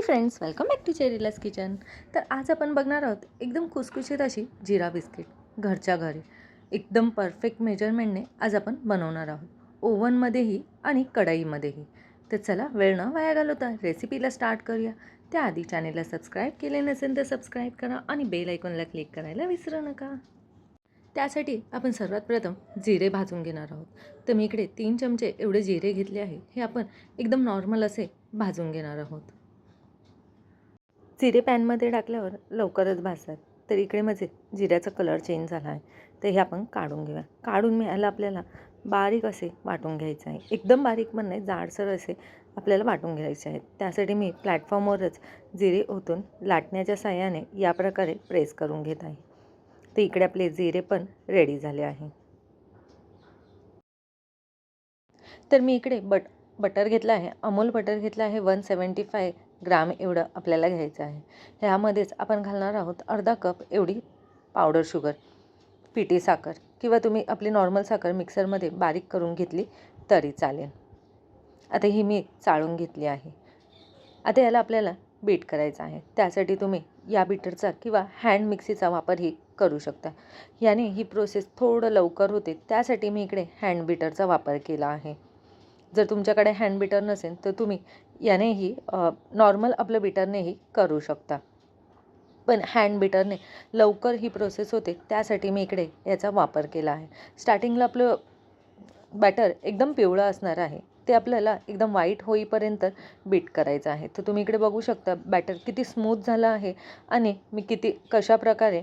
Friends, welcome back to Cherila's kitchen. तर आज आपण बघणार आहोत एकदम खुसखुशीत अशी जिरा बिस्किट घरच्या घरी एकदम परफेक्ट मेजरमेंटने आज आपण बनवणार आहोत, ओव्हनमध्येही आणि कढईमध्येही. तर चला वेळ न वाया घालवता रेसिपीला स्टार्ट करूया. त्याआधी चॅनेलला सबस्क्राईब केले नसेल तर सबस्क्राईब करा आणि बेल आयकॉनला क्लिक करायला विसरू नका. त्यासाठी आपण सर्वात प्रथम जिरे भाजून घेणार आहोत. तर मी इकडे 3 चमचे एवढे जिरे घेतले आहे. हे आपण एकदम नॉर्मल असे भाजून घेणार आहोत. जिरे पॅनमध्ये टाकल्यावर लवकरच भाजतात. तर इकडे माझे जिऱ्याचा कलर चेंज झाला आहे. तर हे आपण काढून घेऊया. काढून घ्यायला आपल्याला बारीक असे वाटून घ्यायचे आहे. एकदम बारीक पण नाही, जाडसर असे आपल्याला वाटून घ्यायचे आहेत. त्यासाठी मी प्लॅटफॉर्मवरच जिरे ओतून लाटण्याच्या साहाय्याने या प्रकारे प्रेस करून घेत आहे. तर इकडे आपले जिरे पण रेडी झाले आहे. तर मी इकडे बटर घेतलं आहे, अमूल बटर घेतलं आहे. 175 ग्राम एवढं आपल्याला घ्यायचं आहे. ह्यामध्येच आपण घालणार आहोत अर्धा कप एवढी पावडर शुगर, पिठी साखर, किंवा तुम्ही आपली नॉर्मल साखर मिक्सरमध्ये बारीक करून घेतली तरी चालेल. आता ही मी चाळून घेतली आहे. आता याला आपल्याला बीट करायचं आहे. त्यासाठी तुम्ही या बीटरचा किंवा हँड मिक्सीचा वापरही करू शकता. याने ही प्रोसेस थोडं लवकर होते. त्यासाठी मी इकडे हँड बीटरचा वापर केला आहे. जर तुमच्याकडे हँड बीटर नसेल तर तुम्ही यानेही नॉर्मल आपलं बीटरनेही करू शकता. पण हँड बीटरने लवकर ही प्रोसेस होते, त्यासाठी मी इकडे याचा वापर केला आहे. स्टार्टिंगला आपलं बॅटर एकदम पिवळं असणार आहे. ते आपल्याला एकदम व्हाईट होईपर्यंत बीट करायचं आहे. तर तुम्ही इकडे बघू शकता बॅटर किती स्मूथ झालं आहे आणि मी कशा प्रकारे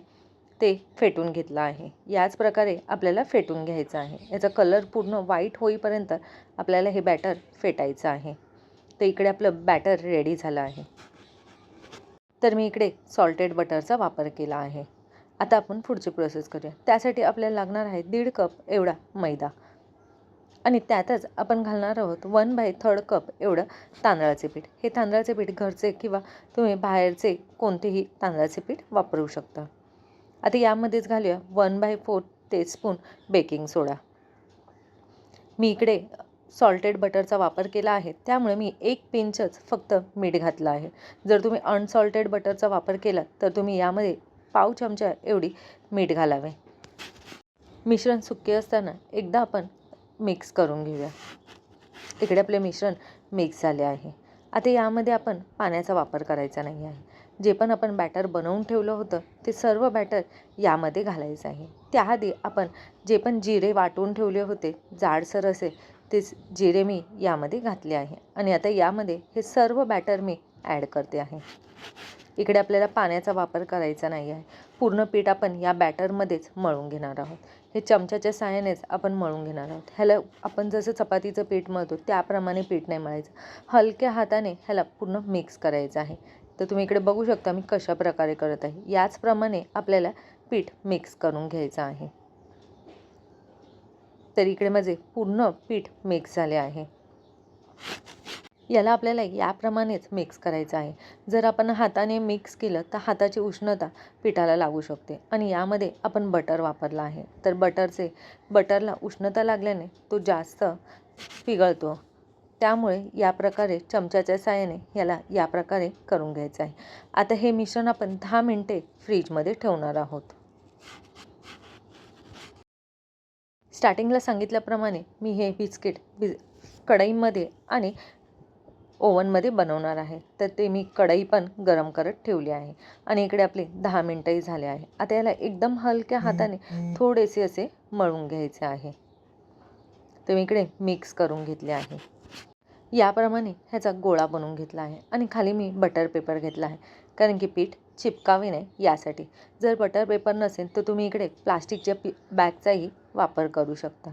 ते फेटून घेतलं आहे. याच प्रकारे आपल्याला फेटून घ्यायचं आहे. याचा कलर पूर्ण व्हाईट होईपर्यंत आपल्याला हे बॅटर फेटायचं आहे. तर इकडे आपलं बॅटर रेडी झालं आहे. तर मी इकडे सॉल्टेड बटरचा वापर केला आहे. आता आपण पुढची प्रोसेस करूया. त्यासाठी आपल्याला लागणार आहे 1.5 कप एवढा मैदा आणि त्यातच आपण घालणार आहोत 1/3 कप एवढं तांदळाचे पीठ. हे तांदळाचे पीठ घरचे किंवा तुम्ही बाहेरचे कोणतेही तांदळाचे पीठ वापरू शकता. आता यामध्येच घालूया 1/4 टीस्पून बेकिंग सोडा. मी इकडे सॉल्टेड बटरचा वापर केला आहे, त्यामुळे मी 1 पिंचच फक्त मीठ घातलं आहे. जर तुम्ही अनसॉल्टेड बटरचा वापर केला तर तुम्ही यामध्ये पाव चमचा एवढी मीठ घालावे. मिश्रण सुके असताना एकदा आपण मिक्स करून घेऊया. इकडे आपले मिश्रण मिक्स झाले आहे. आता यामध्ये आपण पाण्याचा वापर करायचा नाही आहे. जे पण आपण बॅटर बनवून ठेवलं होतं ते सर्व बॅटर यामध्ये घालायचं आहे. त्याआधी आपण जे पण जिरे वाटून ठेवले होते जाडसर असे, ते जिरे मी यामध्ये घातले आहे आणि आता यामध्ये हे सर्व बॅटर मी ॲड करते आहे. इकडे आपल्याला पाण्याचा वापर करायचा नाही आहे. पूर्ण पीठ आपण या बॅटरमध्येच मळून घेणार आहोत. हे चमच्याच्या साहाय्यानेच आपण मळून घेणार आहोत. ह्याला आपण जसं चपातीचं पीठ मळतो त्याप्रमाणे पीठ नाही मळायचं. हलक्या हाताने ह्याला पूर्ण मिक्स करायचं आहे. तर तुम्ही इकडे बघू शकता मी कशा प्रकारे करत आहे. याचप्रमाणे आपल्याला पीठ मिक्स करून घ्यायचं आहे. तर इकडे माझे पूर्ण पीठ मिक्स झाले आहे. याला आपल्याला याप्रमाणेच मिक्स करायचं आहे. जर आपण हाताने मिक्स केलं तर हाताची उष्णता पिठाला लागू शकते आणि यामध्ये आपण बटर वापरला आहे. तर बटरला उष्णता लागल्याने तो जास्त पिघळतो. त्यामुळे या प्रकारे चमच्याच्या साहाय्याने याला या प्रकारे करून घ्यायचं आहे. आता हे मिश्रण आपण 10 मिनिटे फ्रीजमध्ये ठेवणार आहोत. स्टार्टिंगला सांगितल्याप्रमाणे मी हे बिस्किट कढईमध्ये आणि ओव्हनमध्ये बनवणार आहे. तर ते मी कढई पण गरम करत ठेवली आहे आणि इकडे आपले 10 मिनिटंही झाले आहे. आता याला एकदम हलक्या हाताने थोडेसे असे मळून घ्यायचे आहे. तर मी इकडे मिक्स करून घेतले आहे. याप्रमाणे ह्याचा गोळा बनवून घेतला आहे आणि खाली मी बटर पेपर घेतला आहे, कारण की पीठ चिपकावे नाही यासाठी. जर बटर पेपर नसेल तर तुम्ही इकडे प्लास्टिकच्या बॅगचाही वापर करू शकता.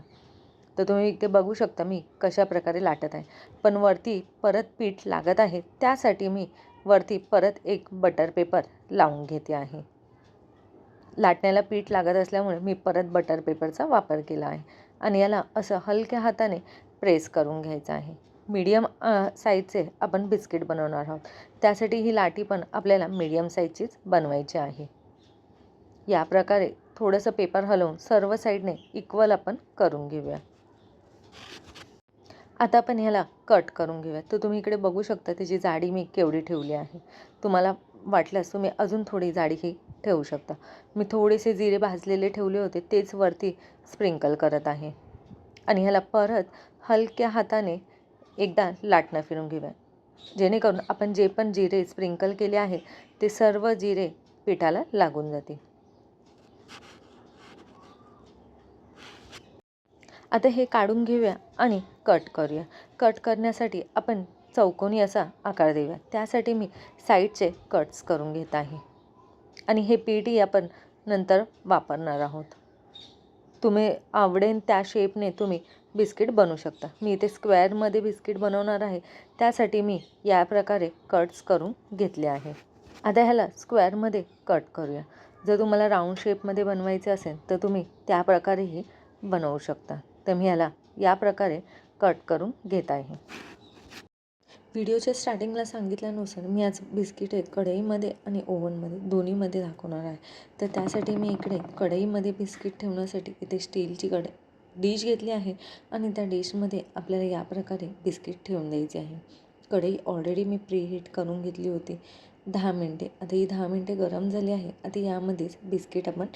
तर तुम्ही इथे बघू शकता मी कशा प्रकारे लाटत आहे. पण वरती परत पीठ लागत आहे, त्यासाठी मी वरती परत एक बटर पेपर लावून घेते आहे. लाटण्याला पीठ लागत असल्यामुळे मी परत बटर पेपरचा वापर केला आहे आणि याला असं हलक्या हाताने प्रेस करून घ्यायचं आहे. मीडियम साईजचे आपण बिस्किट बनवणार आहोत, त्यासाठी ही लाटी पण आपल्याला मीडियम साईजचीच बनवायची आहे. या प्रकारे थोडंसं पेपर हलवून सर्व साईडने इक्वल आपण करून घेऊया. आता आपण ह्याला कट करून घेऊया. तर तुम्ही इकडे बघू शकता त्याची जाडी मी केवढी ठेवली आहे. तुम्हाला वाटल्यास तुम्ही अजून थोडी जाडी ही ठेवू शकता. मी थोडेसे जिरे भाजलेले ठेवले होते तेच वरती स्प्रिंकल करत आहे. आणि ह्याला परत हलक्या हाताने एकदा लाटणं फिरून घेऊया, जेणेकरून आपण जे पण जिरे स्प्रिंकल केले आहे ते सर्व जिरे पिठाला लागून जातील. आता हे काढून घेऊया आणि कट करूया. कट करण्यासाठी आपण चौकोनी असा आकार देऊया. त्यासाठी मी साईडचे कट्स करून घेत आहे आणि हे पीठही आपण नंतर वापरणार आहोत. तुम्ही आवडेल त्या शेपने तुम्ही बिस्किट बनवू शकता. मी इथे स्क्वेअरमध्ये बिस्किट बनवणार आहे, त्यासाठी मी या प्रकारे कट्स करून घेतले आहे. आता ह्याला स्क्वेअरमध्ये कट करूया. जर तुम्हाला राऊंड शेपमध्ये बनवायचे असेल तर तुम्ही त्या प्रकारेही बनवू शकता. तर मी ह्याला या प्रकारे कट करून घेत आहे. व्हिडिओच्या स्टार्टिंगला सांगितल्यानुसार मी आज बिस्किट आहेत कढईमध्ये आणि ओव्हनमध्ये दोन्हीमध्ये दाखवणार आहे. तर त्यासाठी मी इकडे कढईमध्ये बिस्किट ठेवण्यासाठी इथे स्टीलची डिश घेतली आहे आणि त्या डिशमध्ये आपल्याला या प्रकारे बिस्किट ठेवून द्यायचे आहे. कढई ऑलरेडी मी प्रीहीट करून घेतली होती 10 मिनटे. आता ही 10 मिनटे गरम झाली आहे. आता यामध्येच बिस्किट आपण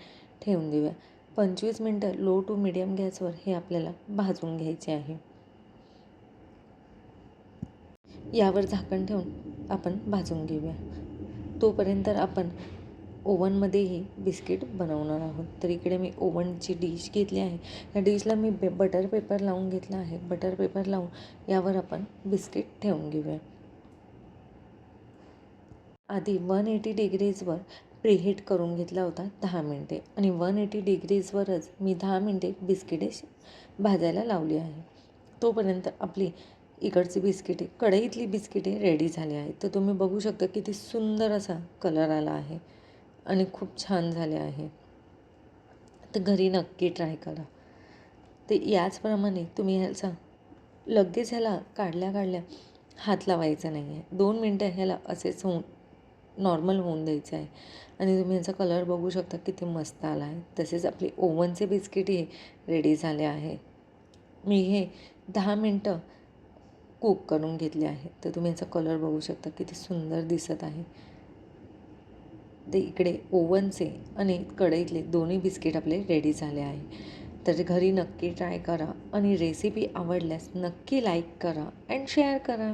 ठेवून देऊया. 25 मिनटं लो टू मिडियम गॅसवर हे आपल्याला भाजून घ्यायचे आहे. यावर झाकण ठेवून आपण भाजून घेऊया. तोपर्यंत आपण ओव्हनमध्येही बिस्किट बनवणार आहोत. तर इकडे मी ओव्हनची डिश घेतली आहे. या डिशला मी बटर पेपर लावून घेतला आहे. बटर पेपर लावून यावर आपण बिस्किट ठेवून घेऊया. आधी 180 डिग्रीजवर प्रीहीट करून घेतला होता 10 मिनटे आणि 180 डिग्रीजवरच मी 10 मिनटे बिस्किटे भाजायला लावली आहे. तोपर्यंत आपली इकडची बिस्किटे कढईतली बिस्किटे रेडी झाली आहेत. तर तुम्ही बघू शकता किती सुंदर असा कलर आला आहे आणि खूप छान झाले आहे. तर घरी नक्की ट्राय करा. तर याचप्रमाणे तुम्ही ह्याचा लगेच ह्याला काढल्या हात लावायचा नाही आहे. 2 मिनटं ह्याला असेच नॉर्मल होऊन द्यायचं आहे आणि तुम्ही ह्याचा कलर बघू शकता किती मस्त आला आहे. तसेच आपले ओव्हनचे बिस्किटही रेडी झाले आहे. मी हे 10 मिनटं कुक करून घेतले आहे. तर तुम्ही ह्याचा कलर बघू शकता किती सुंदर दिसत आहे. ते इकडे ओव्हनचे आणि कढईतले दोन्ही बिस्किट आपले रेडी झाले आहे. तर घरी नक्की ट्राय करा आणि रेसिपी आवडल्यास नक्की लाईक करा अँड शेअर करा.